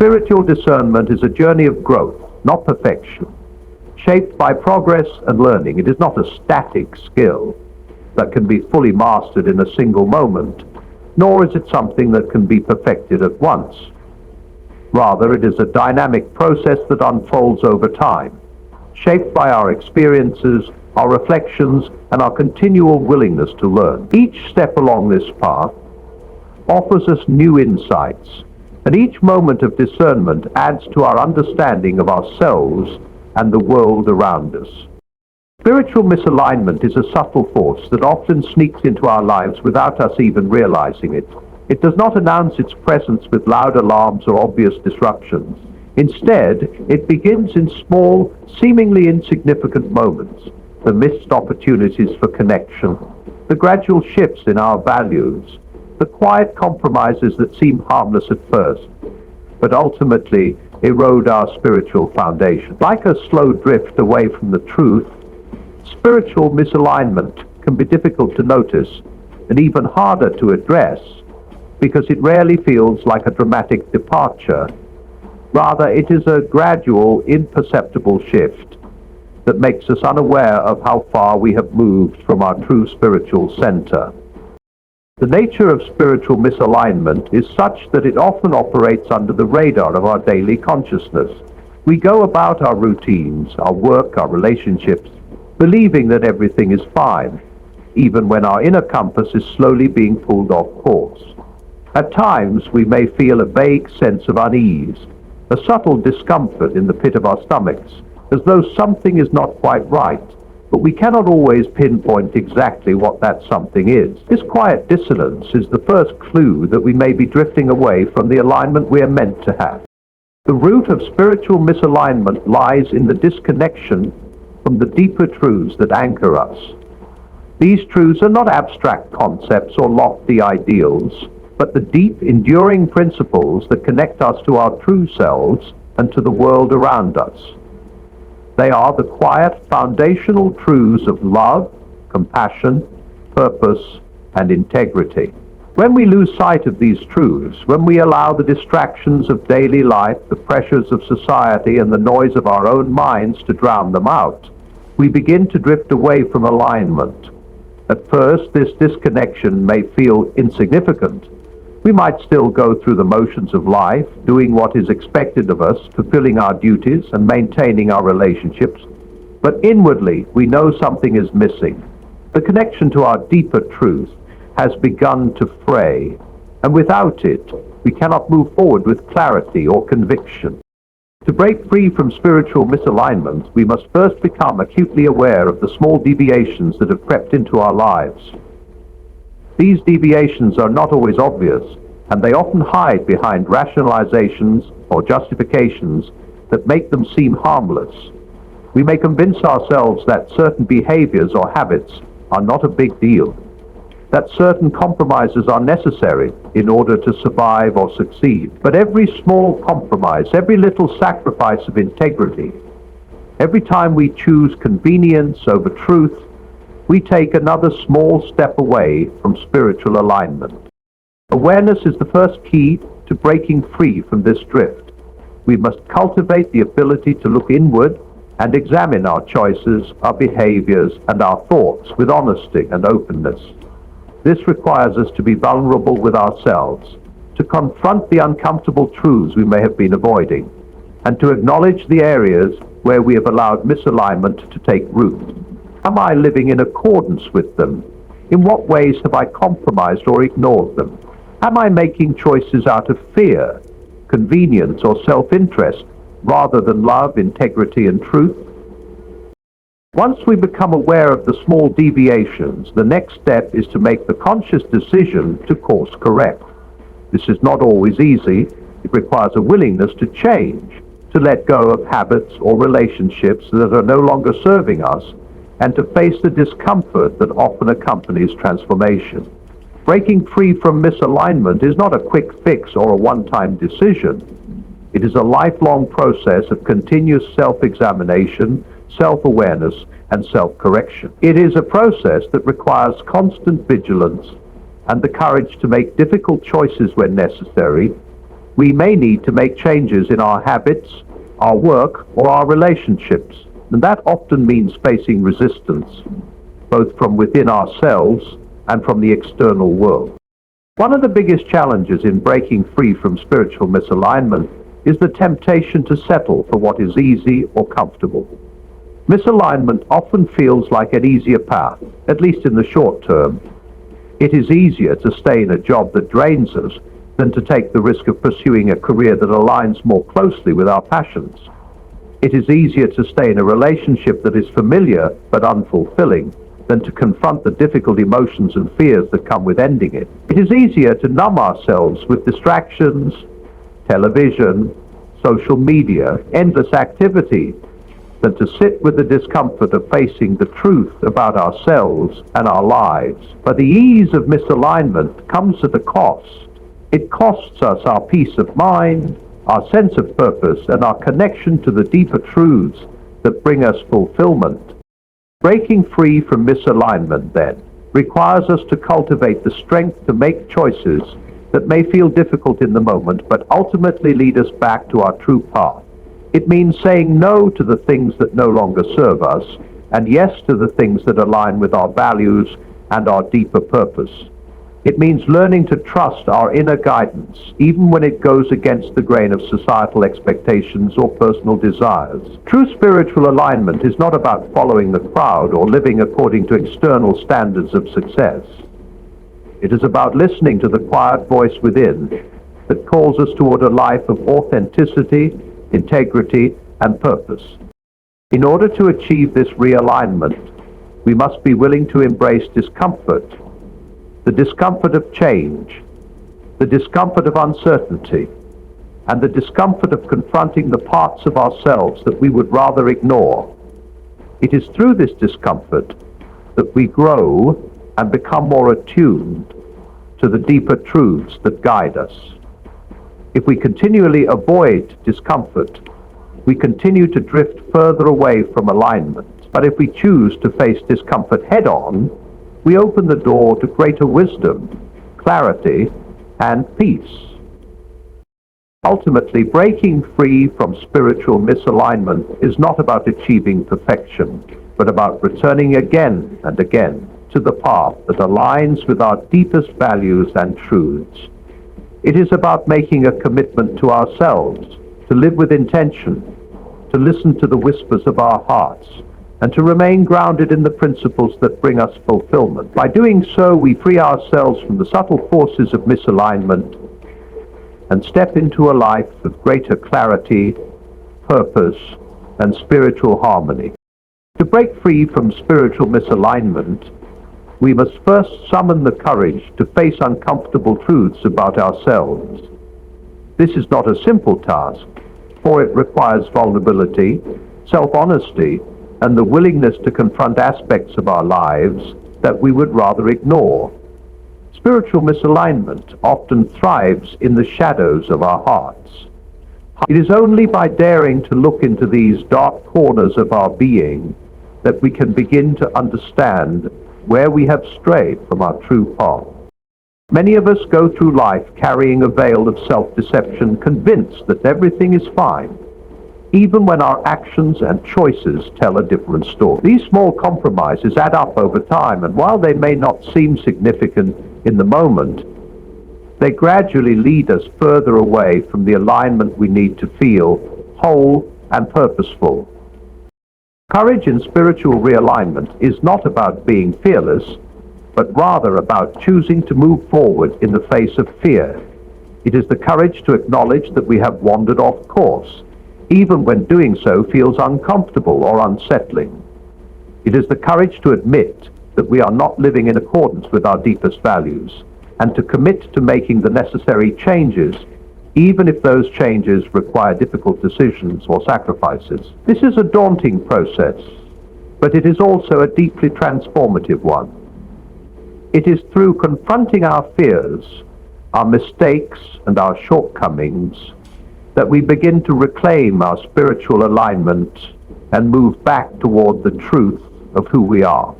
Spiritual discernment is a journey of growth, not perfection. Shaped by progress and learning, it is not a static skill that can be fully mastered in a single moment, nor is it something that can be perfected at once. Rather, it is a dynamic process that unfolds over time, shaped by our experiences, our reflections, and our continual willingness to learn. Each step along this path offers us new insights, and each moment of discernment adds to our understanding of ourselves and the world around us. Spiritual misalignment is a subtle force that often sneaks into our lives without us even realizing it. It does not announce its presence with loud alarms or obvious disruptions. Instead, it begins in small, seemingly insignificant moments, the missed opportunities for connection, the gradual shifts in our values, the quiet compromises that seem harmless at first, but ultimately erode our spiritual foundation. Like a slow drift away from the truth, spiritual misalignment can be difficult to notice and even harder to address because it rarely feels like a dramatic departure. Rather, it is a gradual, imperceptible shift that makes us unaware of how far we have moved from our true spiritual center. The nature of spiritual misalignment is such that it often operates under the radar of our daily consciousness. We go about our routines, our work, our relationships, believing that everything is fine, even when our inner compass is slowly being pulled off course. At times, we may feel a vague sense of unease, a subtle discomfort in the pit of our stomachs, as though something is not quite right, but we cannot always pinpoint exactly what that something is. This quiet dissonance is the first clue that we may be drifting away from the alignment we are meant to have. The root of spiritual misalignment lies in the disconnection from the deeper truths that anchor us. These truths are not abstract concepts or lofty ideals, but the deep, enduring principles that connect us to our true selves and to the world around us. They are the quiet, foundational truths of love, compassion, purpose, and integrity. When we lose sight of these truths, when we allow the distractions of daily life, the pressures of society, and the noise of our own minds to drown them out, we begin to drift away from alignment. At first, this disconnection may feel insignificant. We might still go through the motions of life, doing what is expected of us, fulfilling our duties and maintaining our relationships, but inwardly we know something is missing. The connection to our deeper truth has begun to fray, and without it, we cannot move forward with clarity or conviction. To break free from spiritual misalignment, we must first become acutely aware of the small deviations that have crept into our lives. These deviations are not always obvious, and they often hide behind rationalizations or justifications that make them seem harmless. We may convince ourselves that certain behaviors or habits are not a big deal, that certain compromises are necessary in order to survive or succeed. But every small compromise, every little sacrifice of integrity, every time we choose convenience over truth, we take another small step away from spiritual alignment. Awareness is the first key to breaking free from this drift. We must cultivate the ability to look inward and examine our choices, our behaviors, and our thoughts with honesty and openness. This requires us to be vulnerable with ourselves, to confront the uncomfortable truths we may have been avoiding, and to acknowledge the areas where we have allowed misalignment to take root. Am I living in accordance with them? In what ways have I compromised or ignored them? Am I making choices out of fear, convenience, or self-interest, rather than love, integrity, and truth? Once we become aware of the small deviations, the next step is to make the conscious decision to course correct. This is not always easy. It requires a willingness to change, to let go of habits or relationships that are no longer serving us, and to face the discomfort that often accompanies transformation. Breaking free from misalignment is not a quick fix or a one-time decision. It is a lifelong process of continuous self-examination, self-awareness, and self-correction. It is a process that requires constant vigilance and the courage to make difficult choices when necessary, We may need to make changes in our habits, our work, or our relationships, and that often means facing resistance, both from within ourselves and from the external world. One of the biggest challenges in breaking free from spiritual misalignment is the temptation to settle for what is easy or comfortable. Misalignment often feels like an easier path, at least in the short term. It is easier to stay in a job that drains us than to take the risk of pursuing a career that aligns more closely with our passions. It is easier to stay in a relationship that is familiar but unfulfilling than to confront the difficult emotions and fears that come with ending it. It is easier to numb ourselves with distractions, television, social media, endless activity, than to sit with the discomfort of facing the truth about ourselves and our lives. But the ease of misalignment comes at a cost. It costs us our peace of mind, our sense of purpose, and our connection to the deeper truths that bring us fulfillment. Breaking free from misalignment, then, requires us to cultivate the strength to make choices that may feel difficult in the moment, but ultimately lead us back to our true path. It means saying no to the things that no longer serve us, and yes to the things that align with our values and our deeper purpose. It means learning to trust our inner guidance, even when it goes against the grain of societal expectations or personal desires. True spiritual alignment is not about following the crowd or living according to external standards of success. It is about listening to the quiet voice within that calls us toward a life of authenticity, integrity, and purpose. In order to achieve this realignment, we must be willing to embrace discomfort, the discomfort of change, the discomfort of uncertainty, and the discomfort of confronting the parts of ourselves that we would rather ignore. It is through this discomfort that we grow and become more attuned to the deeper truths that guide us. If we continually avoid discomfort, we continue to drift further away from alignment. But if we choose to face discomfort head-on, we open the door to greater wisdom, clarity, and peace. Ultimately, breaking free from spiritual misalignment is not about achieving perfection, but about returning again and again to the path that aligns with our deepest values and truths. It is about making a commitment to ourselves, to live with intention, to listen to the whispers of our hearts, and to remain grounded in the principles that bring us fulfillment. By doing so, we free ourselves from the subtle forces of misalignment and step into a life of greater clarity, purpose, and spiritual harmony. To break free from spiritual misalignment, we must first summon the courage to face uncomfortable truths about ourselves. This is not a simple task, for it requires vulnerability, self-honesty, and the willingness to confront aspects of our lives that we would rather ignore. Spiritual misalignment often thrives in the shadows of our hearts. It is only by daring to look into these dark corners of our being that we can begin to understand where we have strayed from our true path. Many of us go through life carrying a veil of self-deception, convinced that everything is fine, even when our actions and choices tell a different story. These small compromises add up over time, and while they may not seem significant in the moment, they gradually lead us further away from the alignment we need to feel whole and purposeful. Courage in spiritual realignment is not about being fearless, but rather about choosing to move forward in the face of fear. It is the courage to acknowledge that we have wandered off course, even when doing so feels uncomfortable or unsettling. It is the courage to admit that we are not living in accordance with our deepest values, and to commit to making the necessary changes, even if those changes require difficult decisions or sacrifices. This is a daunting process, but it is also a deeply transformative one. It is through confronting our fears, our mistakes, and our shortcomings that we begin to reclaim our spiritual alignment and move back toward the truth of who we are.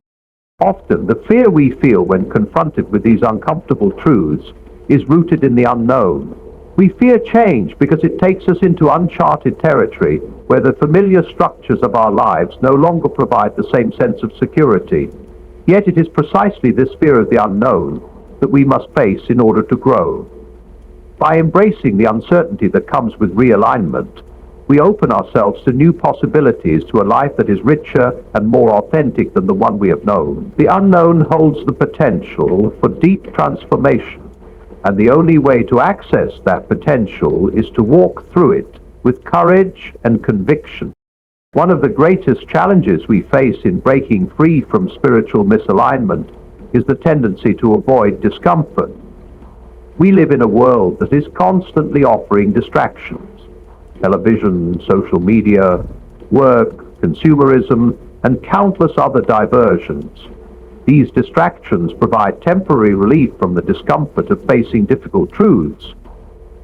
Often, the fear we feel when confronted with these uncomfortable truths is rooted in the unknown. We fear change because it takes us into uncharted territory where the familiar structures of our lives no longer provide the same sense of security. Yet it is precisely this fear of the unknown that we must face in order to grow. By embracing the uncertainty that comes with realignment, we open ourselves to new possibilities, to a life that is richer and more authentic than the one we have known. The unknown holds the potential for deep transformation, and the only way to access that potential is to walk through it with courage and conviction. One of the greatest challenges we face in breaking free from spiritual misalignment is the tendency to avoid discomfort. We live in a world that is constantly offering distractions: television, social media, work, consumerism, and countless other diversions. These distractions provide temporary relief from the discomfort of facing difficult truths,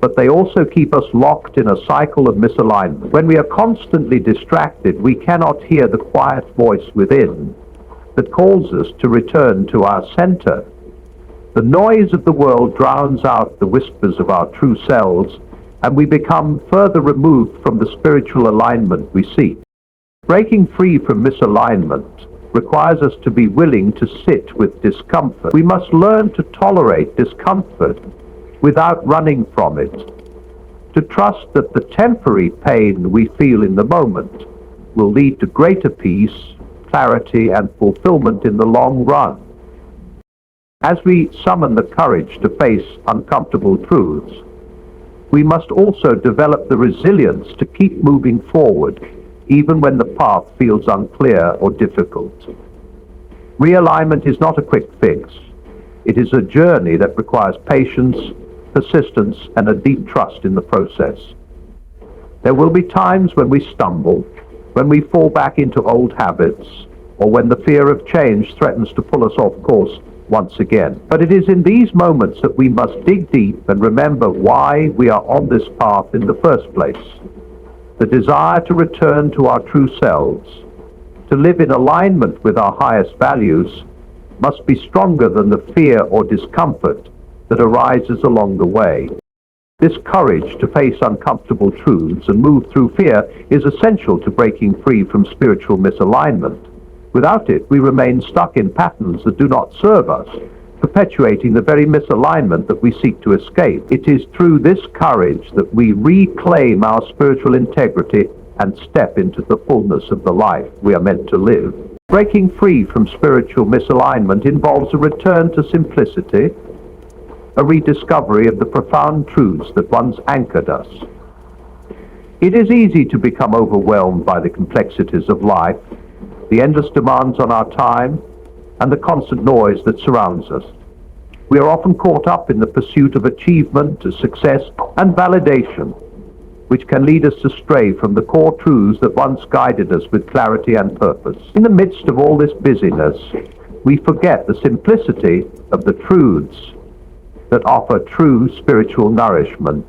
but they also keep us locked in a cycle of misalignment. When we are constantly distracted, we cannot hear the quiet voice within that calls us to return to our center. The noise of the world drowns out the whispers of our true selves, and we become further removed from the spiritual alignment we seek. Breaking free from misalignment requires us to be willing to sit with discomfort. We must learn to tolerate discomfort without running from it, to trust that the temporary pain we feel in the moment will lead to greater peace, clarity, and fulfillment in the long run. As we summon the courage to face uncomfortable truths, we must also develop the resilience to keep moving forward even when the path feels unclear or difficult. Realignment is not a quick fix. It is a journey that requires patience, persistence, and a deep trust in the process. There will be times when we stumble, when we fall back into old habits, or when the fear of change threatens to pull us off course once again. But it is in these moments that we must dig deep and remember why we are on this path in the first place. The desire to return to our true selves, to live in alignment with our highest values, must be stronger than the fear or discomfort that arises along the way. This courage to face uncomfortable truths and move through fear is essential to breaking free from spiritual misalignment. Without it, we remain stuck in patterns that do not serve us, perpetuating the very misalignment that we seek to escape. It is through this courage that we reclaim our spiritual integrity and step into the fullness of the life we are meant to live. Breaking free from spiritual misalignment involves a return to simplicity, a rediscovery of the profound truths that once anchored us. It is easy to become overwhelmed by the complexities of life, the endless demands on our time, and the constant noise that surrounds us. We are often caught up in the pursuit of achievement, success, and validation, which can lead us astray from the core truths that once guided us with clarity and purpose. In the midst of all this busyness, we forget the simplicity of the truths that offer true spiritual nourishment.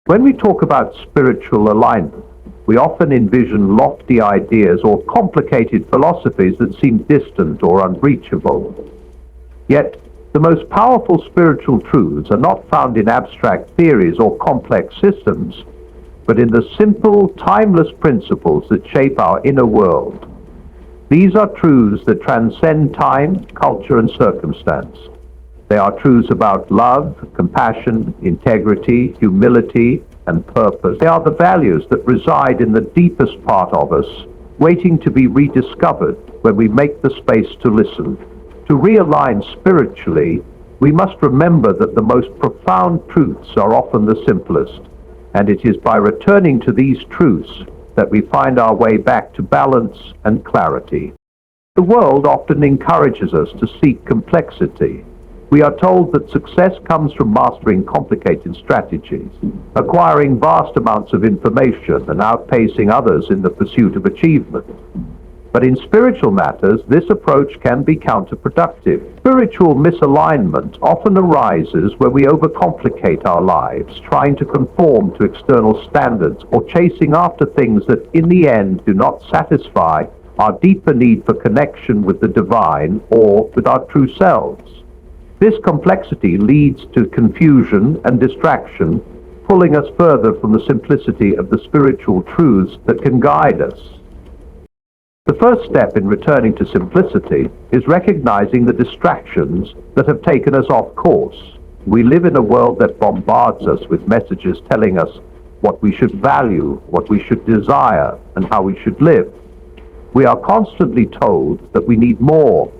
When we talk about spiritual alignment, we often envision lofty ideas or complicated philosophies that seem distant or unreachable. Yet, the most powerful spiritual truths are not found in abstract theories or complex systems, but in the simple, timeless principles that shape our inner world. These are truths that transcend time, culture, and circumstance. They are truths about love, compassion, integrity, humility, and purpose. They are the values that reside in the deepest part of us, waiting to be rediscovered when we make the space to listen. To realign spiritually, we must remember that the most profound truths are often the simplest, and it is by returning to these truths that we find our way back to balance and clarity. The world often encourages us to seek complexity. We are told that success comes from mastering complicated strategies, acquiring vast amounts of information, and outpacing others in the pursuit of achievement. But in spiritual matters, this approach can be counterproductive. Spiritual misalignment often arises where we overcomplicate our lives, trying to conform to external standards or chasing after things that in the end do not satisfy our deeper need for connection with the divine or with our true selves. This complexity leads to confusion and distraction, pulling us further from the simplicity of the spiritual truths that can guide us. The first step in returning to simplicity is recognizing the distractions that have taken us off course. We live in a world that bombards us with messages telling us what we should value, what we should desire, and how we should live. We are constantly told that we need more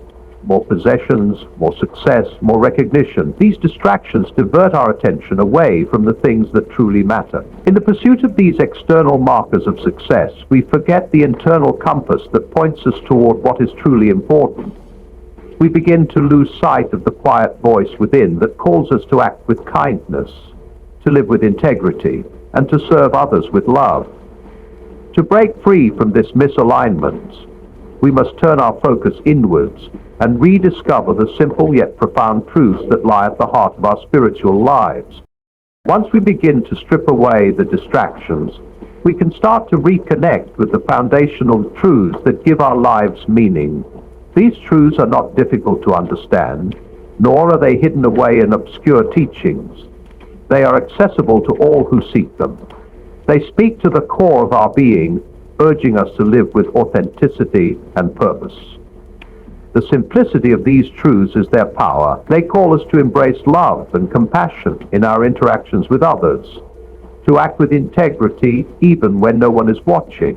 possessions, more success, more recognition. These distractions divert our attention away from the things that truly matter. In the pursuit of these external markers of success, we forget the internal compass that points us toward what is truly important. We begin to lose sight of the quiet voice within that calls us to act with kindness, to live with integrity, and to serve others with love. To break free from this misalignment, we must turn our focus inwards and rediscover the simple yet profound truths that lie at the heart of our spiritual lives. Once we begin to strip away the distractions, we can start to reconnect with the foundational truths that give our lives meaning. These truths are not difficult to understand, nor are they hidden away in obscure teachings. They are accessible to all who seek them. They speak to the core of our being, urging us to live with authenticity and purpose. The simplicity of these truths is their power. They call us to embrace love and compassion in our interactions with others, to act with integrity even when no one is watching,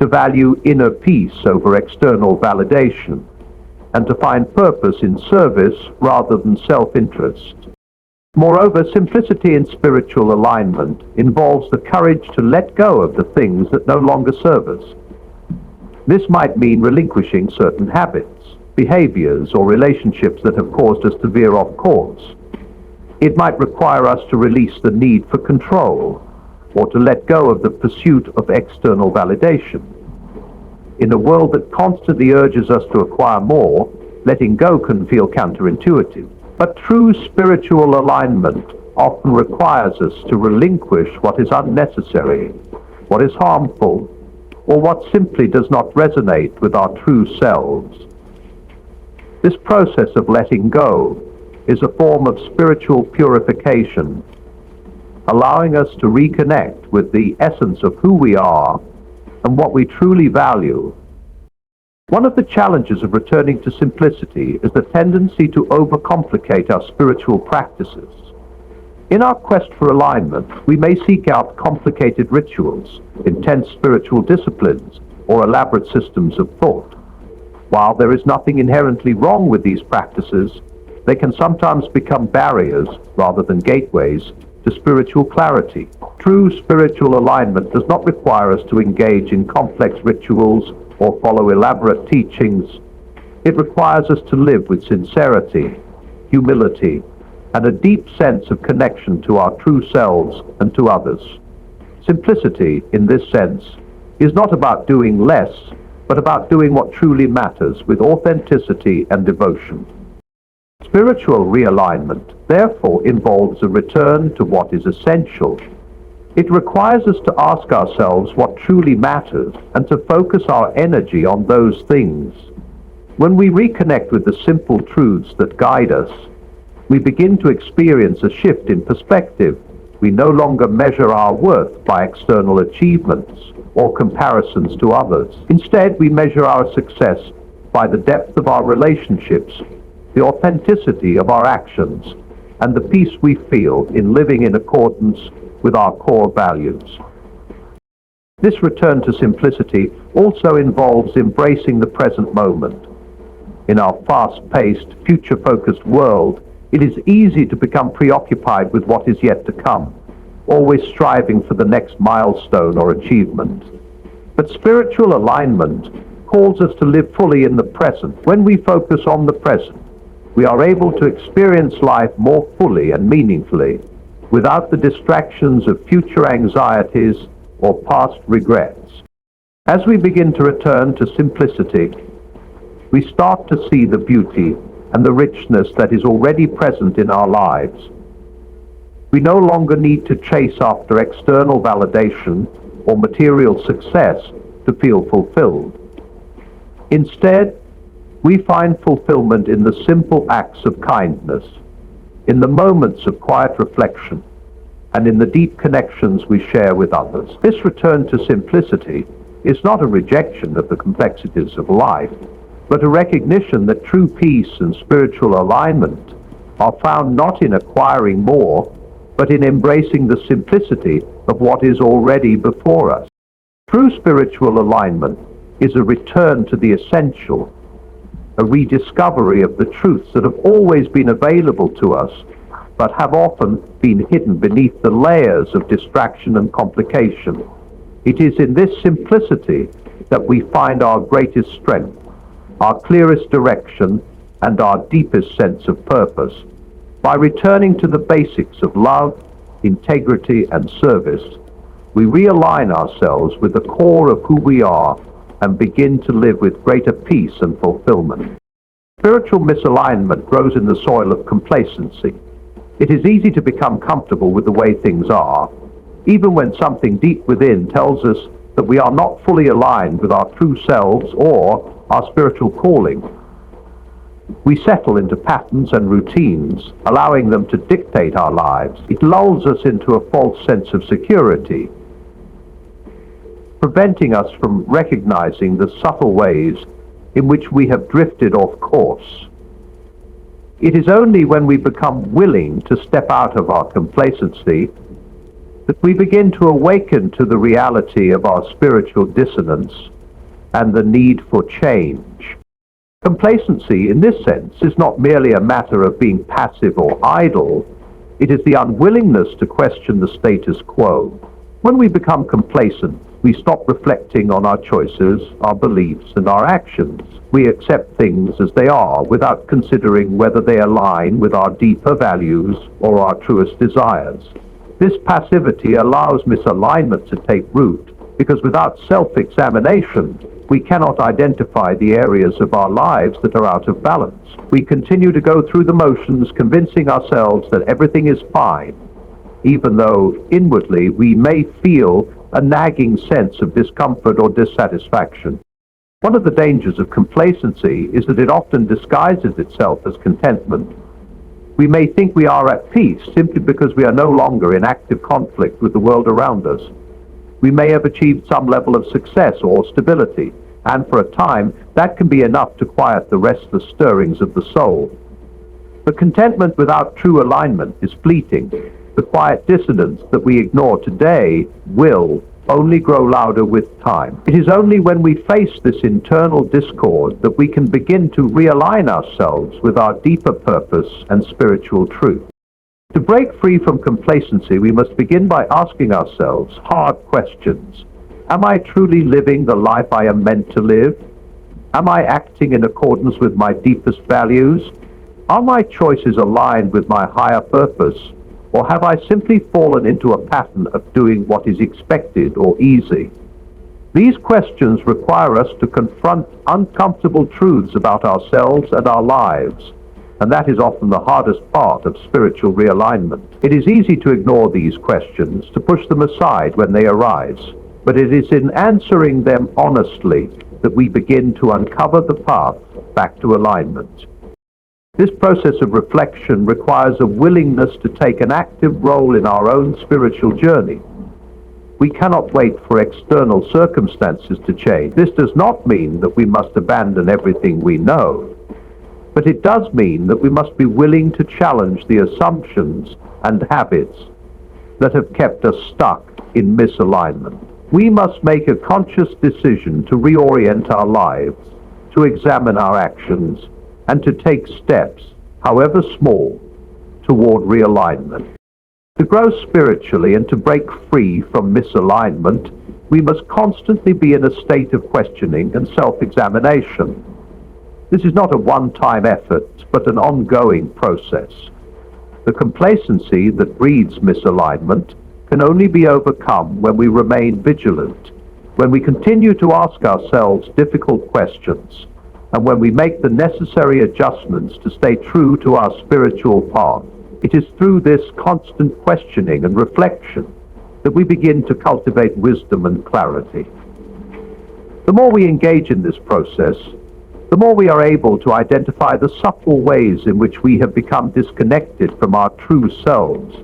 to value inner peace over external validation, and to find purpose in service rather than self-interest. Moreover, simplicity in spiritual alignment involves the courage to let go of the things that no longer serve us. This might mean relinquishing certain habits, behaviors, or relationships that have caused us to veer off course. It might require us to release the need for control, or to let go of the pursuit of external validation. In a world that constantly urges us to acquire more, letting go can feel counterintuitive. But true spiritual alignment often requires us to relinquish what is unnecessary, what is harmful, or what simply does not resonate with our true selves. This process of letting go is a form of spiritual purification, allowing us to reconnect with the essence of who we are and what we truly value. One of the challenges of returning to simplicity is the tendency to overcomplicate our spiritual practices. In our quest for alignment, we may seek out complicated rituals, intense spiritual disciplines, or elaborate systems of thought. While there is nothing inherently wrong with these practices, they can sometimes become barriers rather than gateways to spiritual clarity. True spiritual alignment does not require us to engage in complex rituals or follow elaborate teachings. It requires us to live with sincerity, humility, and a deep sense of connection to our true selves and to others. Simplicity, in this sense, is not about doing less, but about doing what truly matters with authenticity and devotion. Spiritual realignment, therefore, involves a return to what is essential. It requires us to ask ourselves what truly matters and to focus our energy on those things. When we reconnect with the simple truths that guide us, we begin to experience a shift in perspective. We no longer measure our worth by external achievements or comparisons to others. Instead, we measure our success by the depth of our relationships, the authenticity of our actions, and the peace we feel in living in accordance with our core values. This return to simplicity also involves embracing the present moment. In our fast-paced, future-focused world, it is easy to become preoccupied with what is yet to come, always striving for the next milestone or achievement. But spiritual alignment calls us to live fully in the present. When we focus on the present, we are able to experience life more fully and meaningfully, without the distractions of future anxieties or past regrets. As we begin to return to simplicity, we start to see the beauty and the richness that is already present in our lives. We no longer need to chase after external validation or material success to feel fulfilled. Instead, we find fulfillment in the simple acts of kindness, in the moments of quiet reflection, and in the deep connections we share with others. This return to simplicity is not a rejection of the complexities of life, but a recognition that true peace and spiritual alignment are found not in acquiring more, but in embracing the simplicity of what is already before us. True spiritual alignment is a return to the essential, a rediscovery of the truths that have always been available to us, but have often been hidden beneath the layers of distraction and complication. It is in this simplicity that we find our greatest strength, our clearest direction, and our deepest sense of purpose. By returning to the basics of love, integrity, and service, we realign ourselves with the core of who we are and begin to live with greater peace and fulfillment. Spiritual misalignment grows in the soil of complacency. It is easy to become comfortable with the way things are, even when something deep within tells us that we are not fully aligned with our true selves or our spiritual calling. We settle into patterns and routines, allowing them to dictate our lives. It lulls us into a false sense of security, preventing us from recognizing the subtle ways in which we have drifted off course. It is only when we become willing to step out of our complacency that we begin to awaken to the reality of our spiritual dissonance and the need for change. Complacency, in this sense, is not merely a matter of being passive or idle. It is the unwillingness to question the status quo. When we become complacent, we stop reflecting on our choices, our beliefs, and our actions. We accept things as they are without considering whether they align with our deeper values or our truest desires. This passivity allows misalignment to take root, because without self-examination, we cannot identify the areas of our lives that are out of balance. We continue to go through the motions, convincing ourselves that everything is fine, even though inwardly we may feel a nagging sense of discomfort or dissatisfaction. One of the dangers of complacency is that it often disguises itself as contentment. We may think we are at peace simply because we are no longer in active conflict with the world around us. We may have achieved some level of success or stability, and for a time that can be enough to quiet the restless stirrings of the soul. But contentment without true alignment is fleeting. The quiet dissonance that we ignore today will only grow louder with time. It is only when we face this internal discord that we can begin to realign ourselves with our deeper purpose and spiritual truth. To break free from complacency, we must begin by asking ourselves hard questions. Am I truly living the life I am meant to live? Am I acting in accordance with my deepest values? Are my choices aligned with my higher purpose? Or have I simply fallen into a pattern of doing what is expected or easy? These questions require us to confront uncomfortable truths about ourselves and our lives, and that is often the hardest part of spiritual realignment. It is easy to ignore these questions, to push them aside when they arise, but it is in answering them honestly that we begin to uncover the path back to alignment. This process of reflection requires a willingness to take an active role in our own spiritual journey. We cannot wait for external circumstances to change. This does not mean that we must abandon everything we know, but it does mean that we must be willing to challenge the assumptions and habits that have kept us stuck in misalignment. We must make a conscious decision to reorient our lives, to examine our actions, and to take steps, however small, toward realignment. To grow spiritually and to break free from misalignment, we must constantly be in a state of questioning and self-examination. This is not a one-time effort, but an ongoing process. The complacency that breeds misalignment can only be overcome when we remain vigilant, when we continue to ask ourselves difficult questions, and when we make the necessary adjustments to stay true to our spiritual path. It is through this constant questioning and reflection that we begin to cultivate wisdom and clarity. The more we engage in this process, the more we are able to identify the subtle ways in which we have become disconnected from our true selves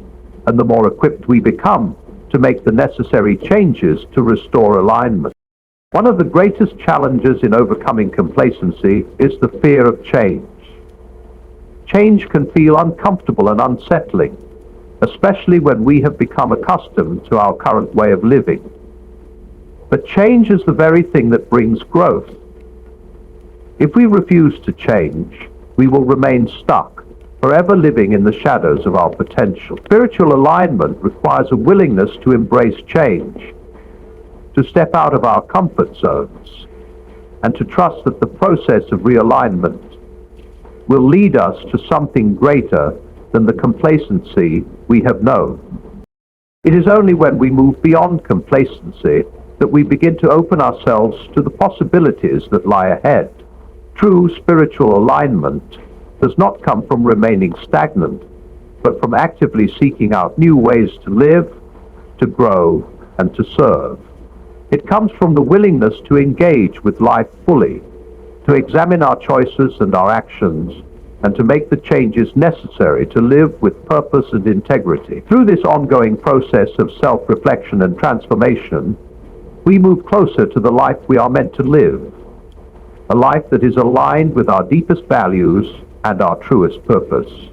and the more equipped we become to make the necessary changes to restore alignment. One of the greatest challenges in overcoming complacency is the fear of change. Change can feel uncomfortable and unsettling, especially when we have become accustomed to our current way of living. But change is the very thing that brings growth. If we refuse to change, we will remain stuck, forever living in the shadows of our potential. Spiritual alignment requires a willingness to embrace change, to step out of our comfort zones, and to trust that the process of realignment will lead us to something greater than the complacency we have known. It is only when we move beyond complacency that we begin to open ourselves to the possibilities that lie ahead. True spiritual alignment does not come from remaining stagnant, but from actively seeking out new ways to live, to grow, and to serve. It comes from the willingness to engage with life fully, to examine our choices and our actions, and to make the changes necessary to live with purpose and integrity. Through this ongoing process of self-reflection and transformation, we move closer to the life we are meant to live, a life that is aligned with our deepest values and our truest purpose.